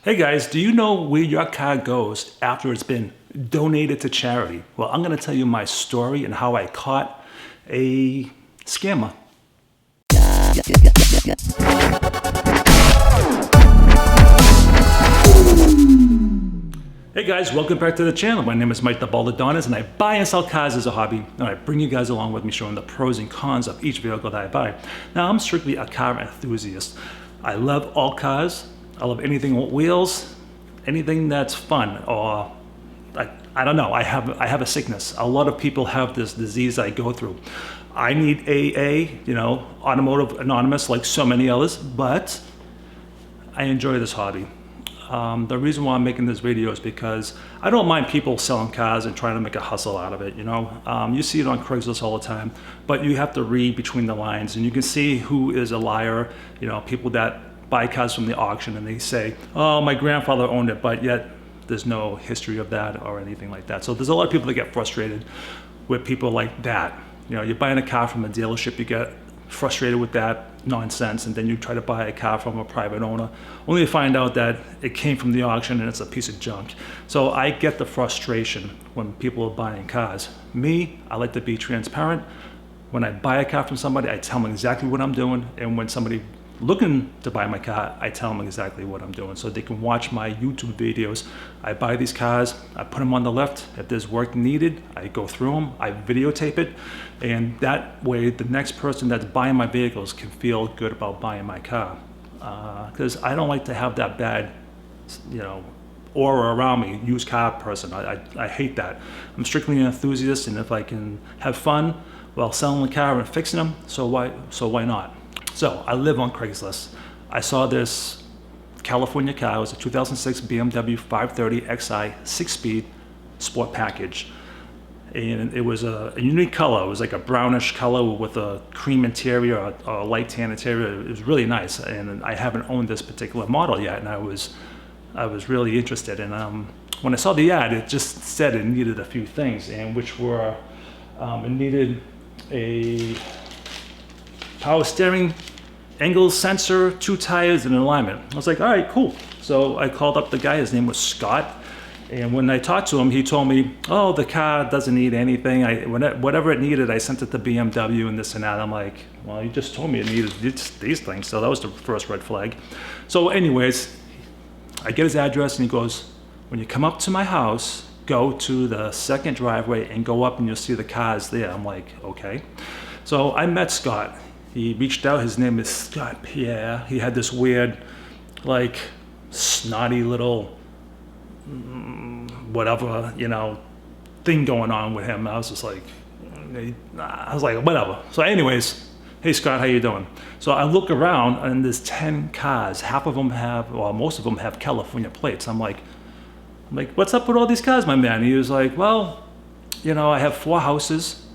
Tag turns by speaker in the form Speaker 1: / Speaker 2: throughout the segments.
Speaker 1: Hey guys, do you know where your car goes after it's been donated to charity? Well, I'm going to tell you my story and how I caught a scammer. Hey guys, welcome back to the channel. My name is Mike the Baldadonis and I buy and sell cars as a hobby, and I bring you guys along with me showing the pros and cons of each vehicle that I buy. Now, I'm strictly a car enthusiast. I love all cars. I love anything with wheels, anything that's fun, or I don't know, I have a sickness. A lot of people have this disease I go through. I need AA, Automotive Anonymous, like so many others, but I enjoy this hobby. The reason why I'm making this video is because I don't mind people selling cars and trying to make a hustle out of it, You see it on Craigslist all the time, but you have to read between the lines and you can see who is a liar, people that buy cars from the auction and they say, oh, my grandfather owned it, but yet there's no history of that or anything like that. So there's a lot of people that get frustrated with people like that. You're buying a car from a dealership, you get frustrated with that nonsense, and then you try to buy a car from a private owner only to find out that it came from the auction and it's a piece of junk. So I get the frustration when people are buying cars. Me, I like to be transparent. When I buy a car from somebody, I tell them exactly what I'm doing, and when somebody looking to buy my car, I tell them exactly what I'm doing so they can watch my YouTube videos. I buy these cars, I put them on the left. If there's work needed, I go through them, I videotape it, and that way the next person that's buying my vehicles can feel good about buying my car. Because I don't like to have that bad, aura around me, used car person. I hate that. I'm strictly an enthusiast, and if I can have fun while selling the car and fixing them, so why not? So I live on Craigslist. I saw this California car. It was a 2006 BMW 530 Xi 6-speed sport package. And it was a unique color. It was like a brownish color with a cream interior or a light tan interior. It was really nice. And I haven't owned this particular model yet, and I was really interested. And when I saw the ad, it just said it needed a few things, and which were, it needed a power steering, angle sensor, 2 tires, and an alignment. I was like, all right, cool. So I called up the guy, his name was Scott. And when I talked to him, he told me, oh, the car doesn't need anything. Whatever it needed, I sent it to BMW and this and that. I'm like, well, you just told me it needed these things. So that was the first red flag. So anyways, I get his address and he goes, when you come up to my house, go to the second driveway and go up and you'll see the cars there. I'm like, okay. So I met Scott. He reached out, his name is Scott Pierre. He had this weird, snotty little, whatever, thing going on with him. I was just like, whatever. So anyways, hey Scott, how you doing? So I look around and there's 10 cars. Half of them most of them have California plates. I'm like, what's up with all these cars, my man? He was like, well, I have 4 houses.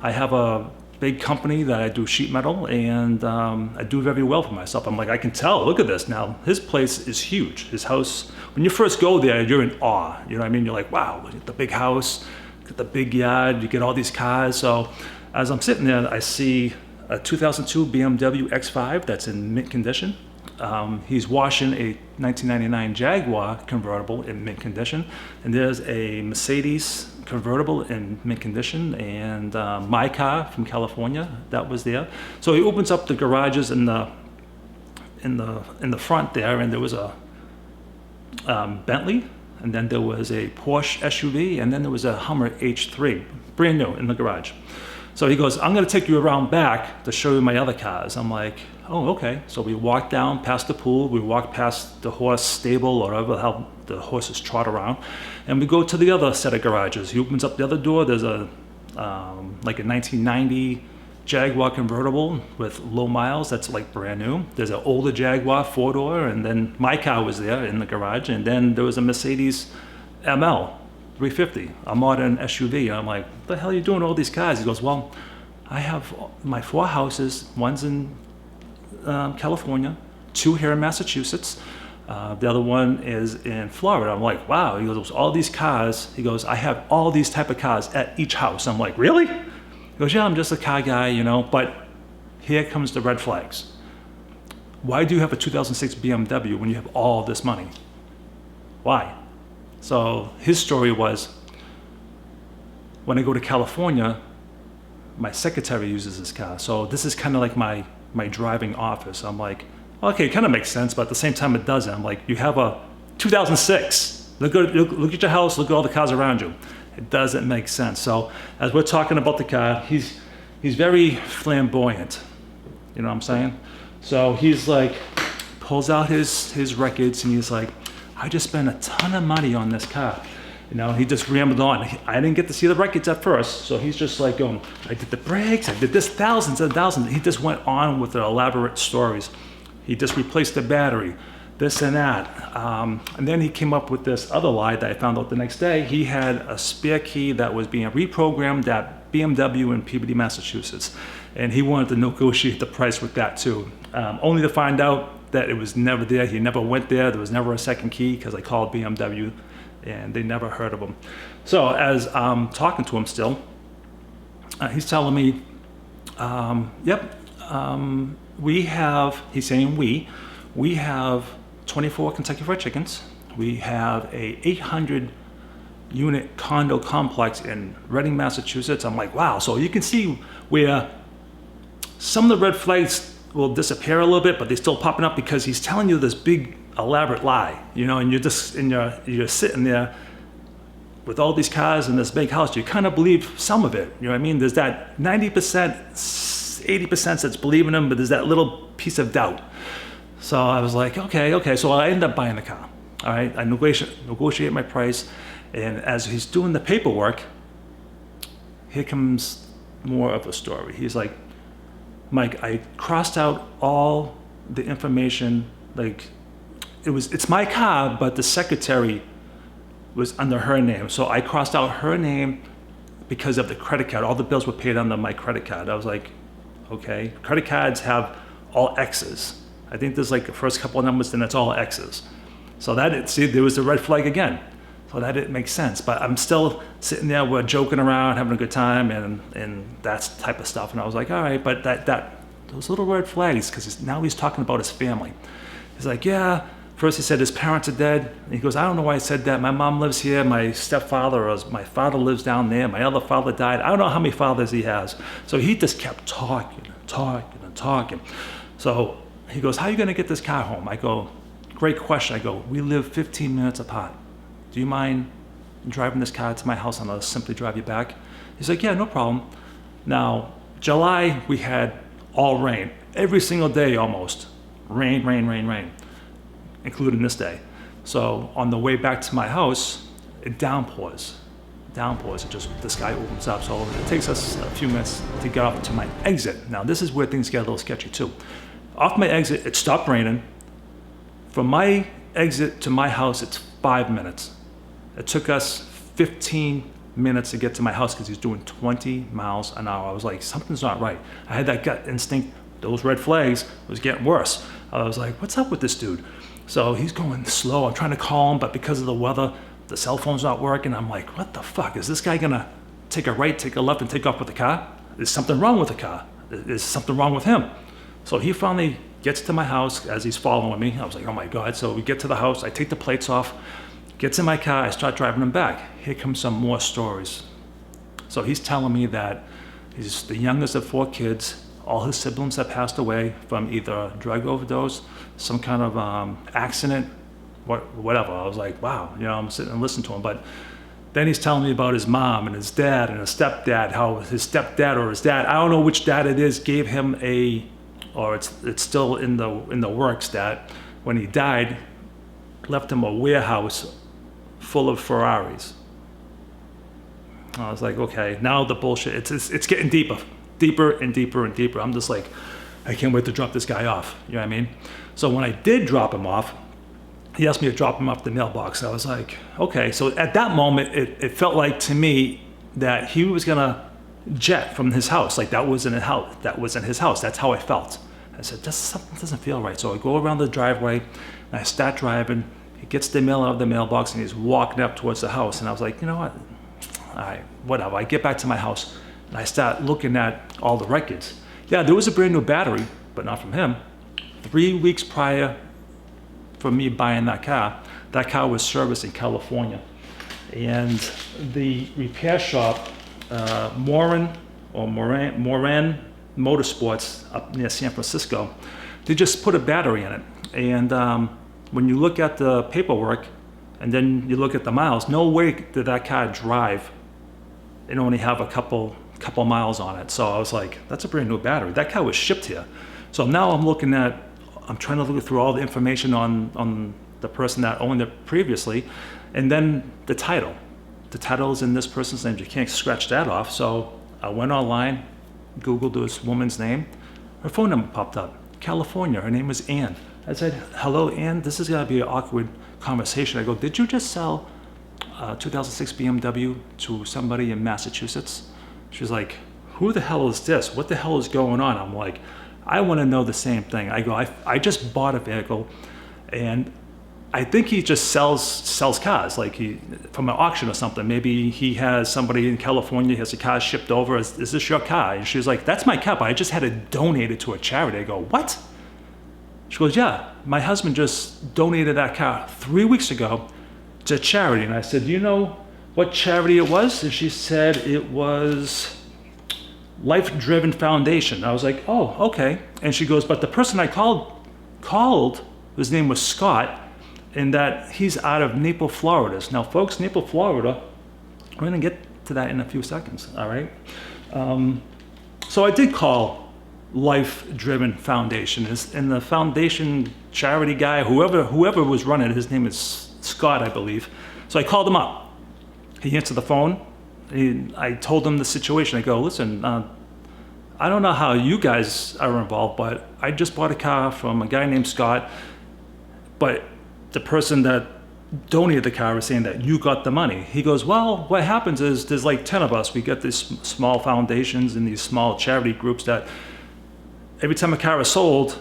Speaker 1: I have a big company that I do sheet metal, and I do very well for myself. I'm like, I can tell, look at this. Now, his place is huge. His house, when you first go there, you're in awe. You know what I mean? You're like, wow, look at the big house, look at the big yard, you get all these cars. So as I'm sitting there, I see a 2002 BMW X5 that's in mint condition. He's washing a 1999 Jaguar convertible in mint condition, and there's a Mercedes convertible in mint condition, and my car from California that was there. So he opens up the garages in the front there, and there was a Bentley, and then there was a Porsche SUV, and then there was a Hummer H3, brand new in the garage. So he goes, I'm going to take you around back to show you my other cars. I'm like, oh, okay. So we walk down past the pool, we walk past the horse stable or whatever how the horses trot around, and we go to the other set of garages. He opens up the other door. There's a 1990 Jaguar convertible with low miles that's brand new. There's an older Jaguar 4-door, and then my car was there in the garage, and then there was a Mercedes ML 350, a modern SUV. And I'm like, what the hell are you doing with all these cars? He goes, well, I have my 4 houses. One's in California, 2 here in Massachusetts. The other one is in Florida. I'm like, wow. He goes, all these cars. He goes, I have all these type of cars at each house. I'm like, really? He goes, yeah, I'm just a car guy, But here comes the red flags. why do you have a 2006 BMW when you have all this money? Why? So his story was, when I go to California, my secretary uses this car. So this is kind of like my driving office. I'm like, okay, it kind of makes sense, but at the same time it doesn't. I'm like, you have a 2006. Look at your house, look at all the cars around you. It doesn't make sense. So as we're talking about the car, he's very flamboyant. You know what I'm saying? So he's like, pulls out his records and he's like, I just spent a ton of money on this car. You know, he just rambled on. I didn't get to see the records at first, so he's just like going, I did the brakes, I did this, thousands and thousands. He just went on with the elaborate stories. He just replaced the battery, this and that. And then he came up with this other lie that I found out the next day. He had a spare key that was being reprogrammed at BMW in Peabody, Massachusetts. And he wanted to negotiate the price with that too. Only to find out that it was never there. He never went there. There was never a second key because I called BMW and they never heard of him. So as I'm talking to him still, he's telling me, he's saying we have 24 Kentucky Fried Chickens. We have a 800 unit condo complex in Reading, Massachusetts. I'm like, wow. So you can see where some of the red flags will disappear a little bit, but they're still popping up because he's telling you this big elaborate lie, you know, and you're sitting there with all these cars in this big house. You kind of believe some of it, you know what I mean? There's that 90%, 80% that's believing him, but there's that little piece of doubt. So I was like, okay. So I ended up buying the car. All right, I negotiate my price, and as he's doing the paperwork, here comes more of a story. He's like, Mike, I crossed out all the information, like it's my car, but the secretary was under her name. So I crossed out her name because of the credit card. All the bills were paid under my credit card. I was like, okay. Credit cards have all X's. I think there's like the first couple of numbers, then it's all X's. So there was the red flag again. So that didn't make sense. But I'm still sitting there, we're joking around, having a good time, and that type of stuff. And I was like, all right, but those little red flags, because now he's talking about his family. He's like, yeah. First he said his parents are dead. And he goes, I don't know why I said that. My mom lives here. My stepfather, or my father lives down there. My other father died. I don't know how many fathers he has. So he just kept talking. So he goes, how are you going to get this car home? I go, great question. I go, we live 15 minutes apart. Do you mind driving this car to my house and I'll simply drive you back? He's like, yeah, no problem. Now, July, we had all rain. Every single day almost. Rain, including this day. So on the way back to my house, it downpours. It just, the sky opens up. So it takes us a few minutes to get off to my exit. Now this is where things get a little sketchy too. Off my exit, it stopped raining. From my exit to my house, it's 5 minutes. It took us 15 minutes to get to my house because he's doing 20 miles an hour. I was like, something's not right. I had that gut instinct. Those red flags was getting worse. I was like, what's up with this dude? So he's going slow. I'm trying to call him, but because of the weather, the cell phone's not working. I'm like, what the fuck? Is this guy gonna take a right, take a left, and take off with the car? Is something wrong with the car? Is something wrong with him? So he finally gets to my house as he's following me. I was like, oh my God. So we get to the house. I take the plates off, gets in my car. I start driving him back. Here comes some more stories. So he's telling me that he's the youngest of 4 kids. All his siblings have passed away from either drug overdose, some kind of accident, whatever. I was like, wow, you know, I'm sitting and listening to him. But then he's telling me about his mom and his dad and his stepdad, how his stepdad or his dad, I don't know which dad it is, gave him or it's still in the works, that when he died, left him a warehouse full of Ferraris. I was like, okay, now the bullshit, it's getting deeper and deeper. I'm just like, I can't wait to drop this guy off. You know what I mean? So when I did drop him off, he asked me to drop him off the mailbox. I was like, okay. So at that moment, it felt like to me that he was gonna jet from his house. Like that wasn't his house. That's how I felt. I said, something doesn't feel right. So I go around the driveway and I start driving. He gets the mail out of the mailbox and he's walking up towards the house. And I was like, you know what? All right, whatever. I get back to my house and I start looking at all the records. Yeah, there was a brand new battery, but not from him. 3 weeks prior for me buying that car was serviced in California. And the repair shop, Moran Motorsports up near San Francisco, they just put a battery in it. And when you look at the paperwork and then you look at the miles, no way did that car drive and only have a couple miles on it. So I was like, that's a brand new battery. That car was shipped here. So now I'm trying to look through all the information on the person that owned it previously, and then the title. The title is in this person's name. You can't scratch that off. So I went online, Googled this woman's name. Her phone number popped up. California. Her name was Ann. I said, hello, Ann. This is going to be an awkward conversation. I go, did you just sell a 2006 BMW to somebody in Massachusetts? She's like, who the hell is this? What the hell is going on? I'm like, I want to know the same thing. I go, I just bought a vehicle, and I think he just sells cars, like from an auction or something. Maybe he has somebody in California, has a car shipped over. Is this your car? And she's like, that's my car, but I just had it donated to a charity. I go, what? She goes, yeah, my husband just donated that car 3 weeks ago to charity. And I said, do you know what charity it was? And she said it was Life Driven Foundation. I was like, oh, okay. And she goes, but the person I called, his name was Scott, and that he's out of Naples, Florida. Now, folks, Naples, Florida, we're going to get to that in a few seconds, all right? So I did call Life Driven Foundation, and the foundation charity guy, whoever was running it, his name is Scott, I believe. So I called him up. He answered the phone. I told him the situation. I go, listen, I don't know how you guys are involved, but I just bought a car from a guy named Scott, but the person that donated the car is saying that you got the money. He goes, well, what happens is there's like 10 of us. We get these small foundations and these small charity groups that every time a car is sold,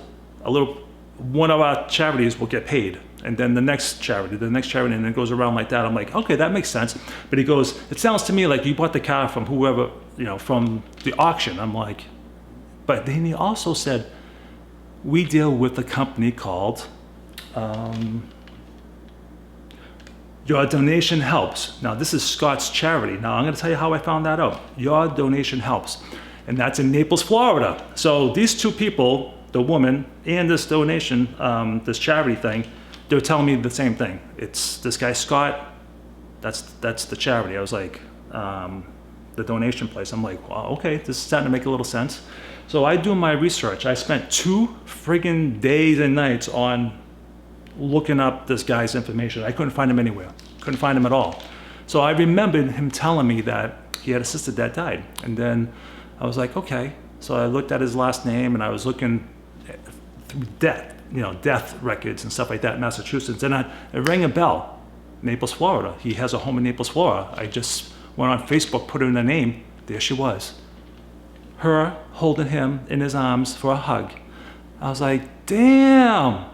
Speaker 1: one of our charities will get paid. And then the next charity, and then it goes around like that. I'm like, okay, that makes sense. But he goes, it sounds to me like you bought the car from whoever, from the auction. I'm like, but then he also said, we deal with a company called Your Donation Helps. Now, this is Scott's charity. Now, I'm going to tell you how I found that out. Your Donation Helps. And that's in Naples, Florida. So these two people, the woman and this donation, this charity thing, they were telling me the same thing. It's this guy, Scott, that's the charity. I was like, the donation place. I'm like, wow, okay, this is starting to make a little sense. So I do my research. I spent 2 friggin' days and nights on looking up this guy's information. I couldn't find him anywhere. Couldn't find him at all. So I remembered him telling me that he had a sister that died. And then I was like, okay. So I looked at his last name, and I was looking through death records and stuff like that in Massachusetts. And it rang a bell. Naples, Florida. He has a home in Naples, Florida. I just went on Facebook, put in the name. There she was. Her holding him in his arms for a hug. I was like, damn.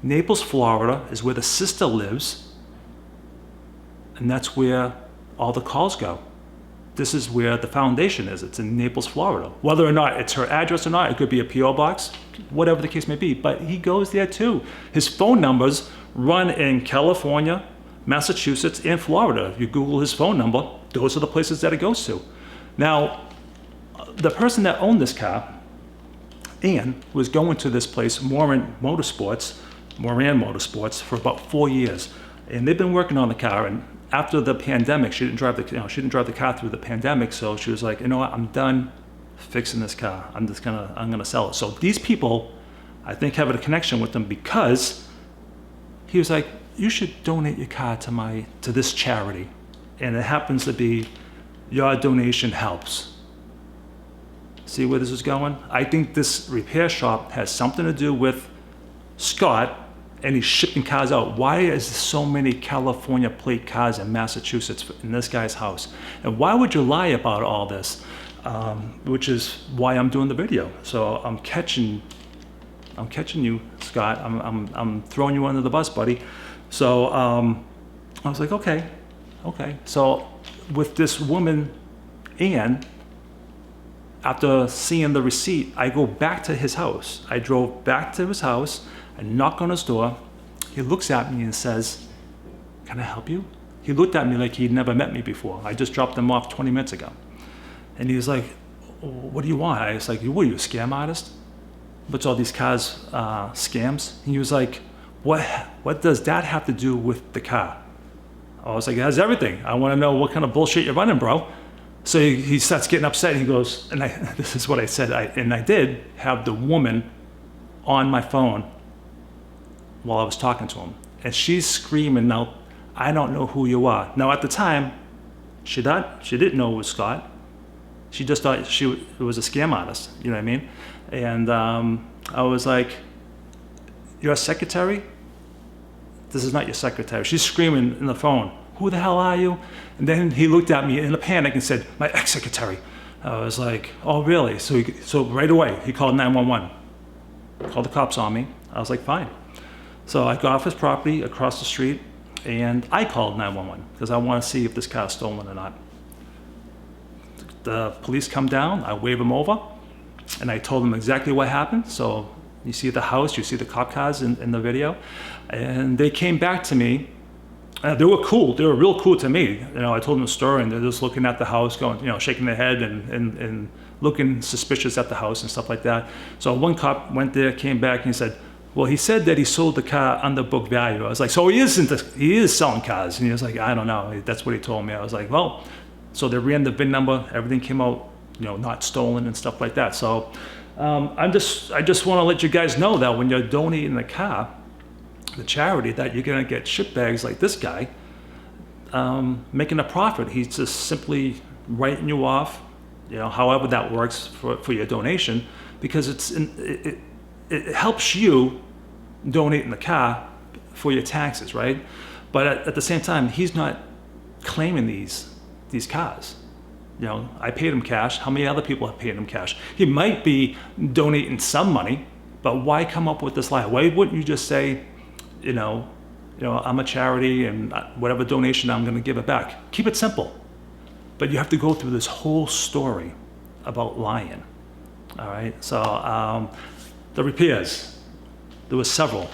Speaker 1: Naples, Florida is where the sister lives, and that's where all the calls go. This is where the foundation is. It's in Naples, Florida. Whether or not it's her address or not, it could be a P.O. box, whatever the case may be, but he goes there too. His phone numbers run in California, Massachusetts, and Florida. If you Google his phone number, those are the places that it goes to. Now, the person that owned this car, Ann, was going to this place, Moran Motorsports, for about 4 years, and they've been working on the car. And after the pandemic, she didn't drive the car through the pandemic, so she was like, you know what, I'm done fixing this car. I'm gonna sell it. So these people, I think, have a connection with them because he was like, you should donate your car to this charity, and it happens to be Your Donation Helps. See where this is going? I think this repair shop has something to do with Scott, and he's shipping cars out. Why is there so many California plate cars in Massachusetts in this guy's house? And why would you lie about all this? Which is why I'm doing the video. So I'm catching you, Scott. I'm throwing you under the bus, buddy. So I was like, okay. So with this woman, Ann, after seeing the receipt, I go back to his house. I drove back to his house. I knock on his door. He looks at me and says, "Can I help you?" He looked at me like he'd never met me before. I just dropped him off 20 minutes ago. And he was like, "What do you want?" I was like, "What are you, a scam artist? What's all these cars scams?" And he was like, what does that have to do with the car? I was like, "It has everything. I want to know what kind of bullshit you're running, bro." So he starts getting upset. He goes, and this is what I said, I did have the woman on my phone while I was talking to him. And she's screaming out, "I don't know who you are." Now at the time, she didn't know it was Scott. She just thought it was a scam artist, you know what I mean? And I was like, "You're a secretary? This is not your secretary." She's screaming in the phone, "Who the hell are you?" And then he looked at me in a panic and said, "My ex-secretary." I was like, "Oh, really?" So right away, he called 911. Called the cops on me. I was like, "Fine." So I got off his property across the street, and I called 911 because I want to see if this car is stolen or not. The police come down, I wave them over, and I told them exactly what happened. So you see the house, you see the cop cars in the video, and they came back to me. They were cool. They were real cool to me. You know, I told them the story, and they're just looking at the house, going, you know, shaking their head and looking suspicious at the house and stuff like that. So one cop went there, came back, and he said, "Well, he said that he sold the car under book value." I was like, "So he is selling cars?" And he was like, "I don't know. That's what he told me." I was like, "Well," so they ran the VIN number. Everything came out, you know, not stolen and stuff like that. So I just want to let you guys know that when you're donating the car, the charity, that you're gonna get shitbags like this guy making a profit. He's just simply writing you off, you know, however that works for your donation, because it helps you donate in the car for your taxes, right? But at the same time, he's not claiming these cars. You know, I paid him cash. How many other people have paid him cash? He might be donating some money, but why come up with this lie? Why wouldn't you just say, you know, I'm a charity, and whatever donation I'm going to give it back. Keep it simple. But you have to go through this whole story about lying. All right. So the repairs, there was several.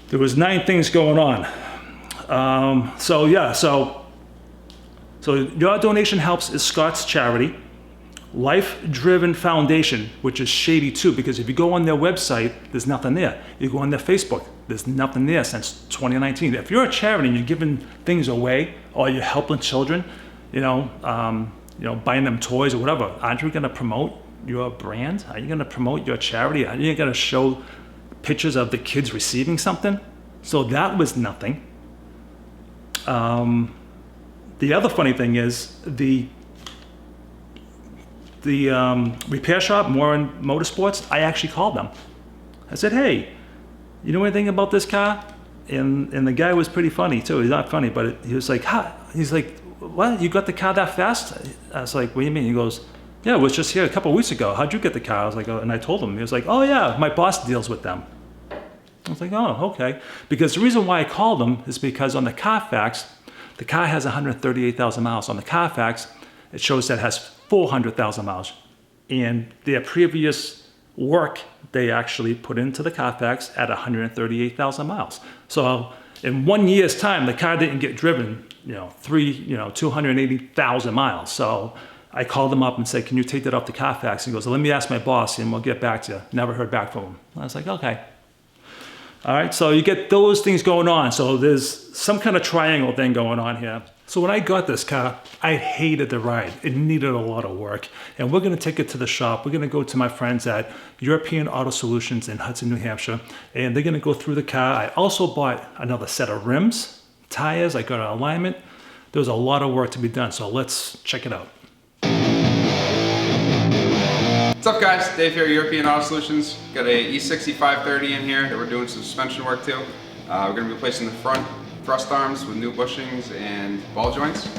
Speaker 1: There was 9 things going on. So your donation helps is Scott's charity. Life Driven Foundation, which is shady too, because if you go on their website, there's nothing there. You go on their Facebook, there's nothing there since 2019. If you're a charity and you're giving things away, or you're helping children, buying them toys or whatever, aren't you going to promote your brand? Are you going to promote your charity? Are you going to show pictures of the kids receiving something? So that was nothing. The other funny thing is the repair shop, Morin Motorsports, I actually called them. I said, "Hey, you know anything about this car?" And the guy was pretty funny too. He's not funny, but he was like, he's like, "What? You got the car that fast?" I was like, "What do you mean?" He goes, "Yeah, it was just here a couple of weeks ago. How'd you get the car?" I was like, "Oh," and I told him. He was like, "Oh yeah, my boss deals with them." I was like, "Oh, okay." Because the reason why I called him is because on the Carfax, the car has 138,000 miles. On the Carfax, it shows that it has 400,000 miles. And their previous work, they actually put into the Carfax at 138,000 miles. So in 1 year's time, the car didn't get driven, 280,000 miles. So I called him up and said, "Can you take that off the Carfax?" He goes, "Let me ask my boss and we'll get back to you." Never heard back from him. I was like, okay. All right, so you get those things going on. So there's some kind of triangle thing going on here. So when I got this car, I hated the ride. It needed a lot of work. And we're gonna take it to the shop. We're gonna go to my friends at European Auto Solutions in Hudson, New Hampshire, and they're gonna go through the car. I also bought another set of rims, tires, I got an alignment. There was a lot of work to be done, so let's check it out.
Speaker 2: What's up guys, Dave here at European Auto Solutions. Got a E60 530 in here that we're doing some suspension work to. We're going to be replacing the front thrust arms with new bushings and ball joints.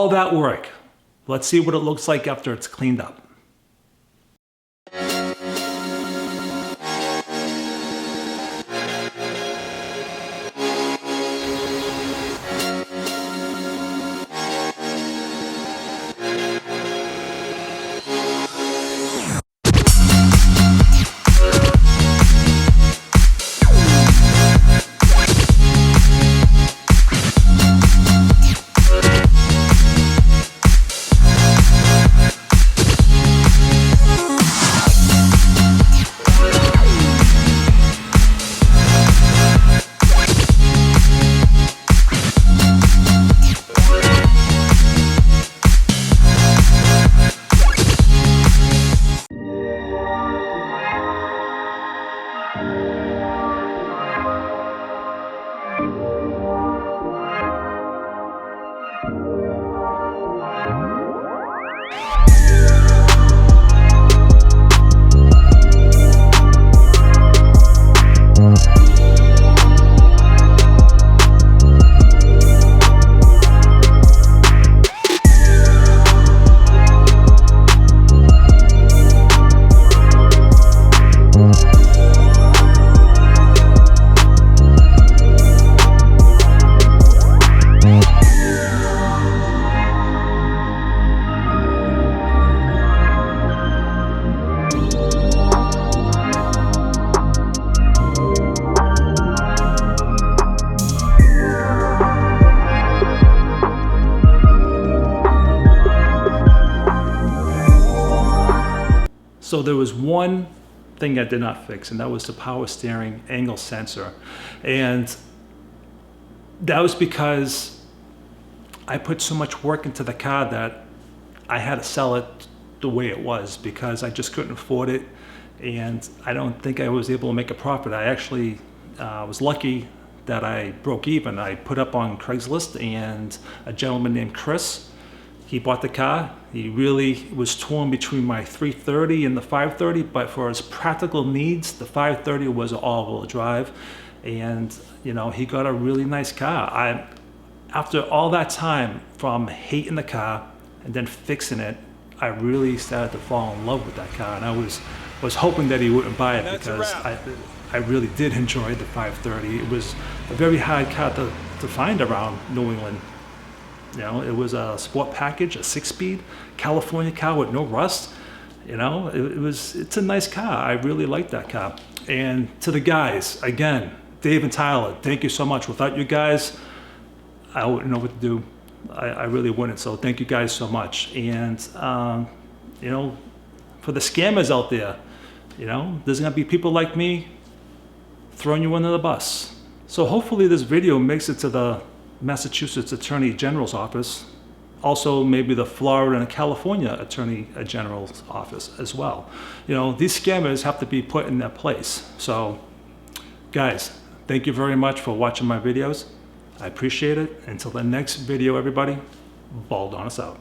Speaker 1: all that work. Let's see what it looks like after it's cleaned up. So there was one thing I did not fix, and that was the power steering angle sensor. And that was because I put so much work into the car that I had to sell it the way it was because I just couldn't afford it. And I don't think I was able to make a profit. I actually was lucky that I broke even. I put up on Craigslist, and a gentleman named Chris, he bought the car. He really was torn between my 330 and the 530, but for his practical needs, the 530 was an all-wheel drive. And you know, he got a really nice car. After all that time from hating the car and then fixing it, I really started to fall in love with that car. And I was hoping that he wouldn't buy it because I really did enjoy the 530. It was a very hard car to find around New England. You know, it was a sport package, a 6-speed California car with no rust. You know, it's a nice car. I really like that car. And to the guys, again, Dave and Tyler, thank you so much. Without you guys, I wouldn't know what to do. I really wouldn't. So thank you guys so much. And you know, for the scammers out there, you know, there's gonna be people like me throwing you under the bus. So hopefully this video makes it to the Massachusetts Attorney General's office, also maybe the Florida and California Attorney General's office as well. You know, these scammers have to be put in their place. So guys, thank you very much for watching my videos. I appreciate it. Until the next video, everybody, Baldadonis out.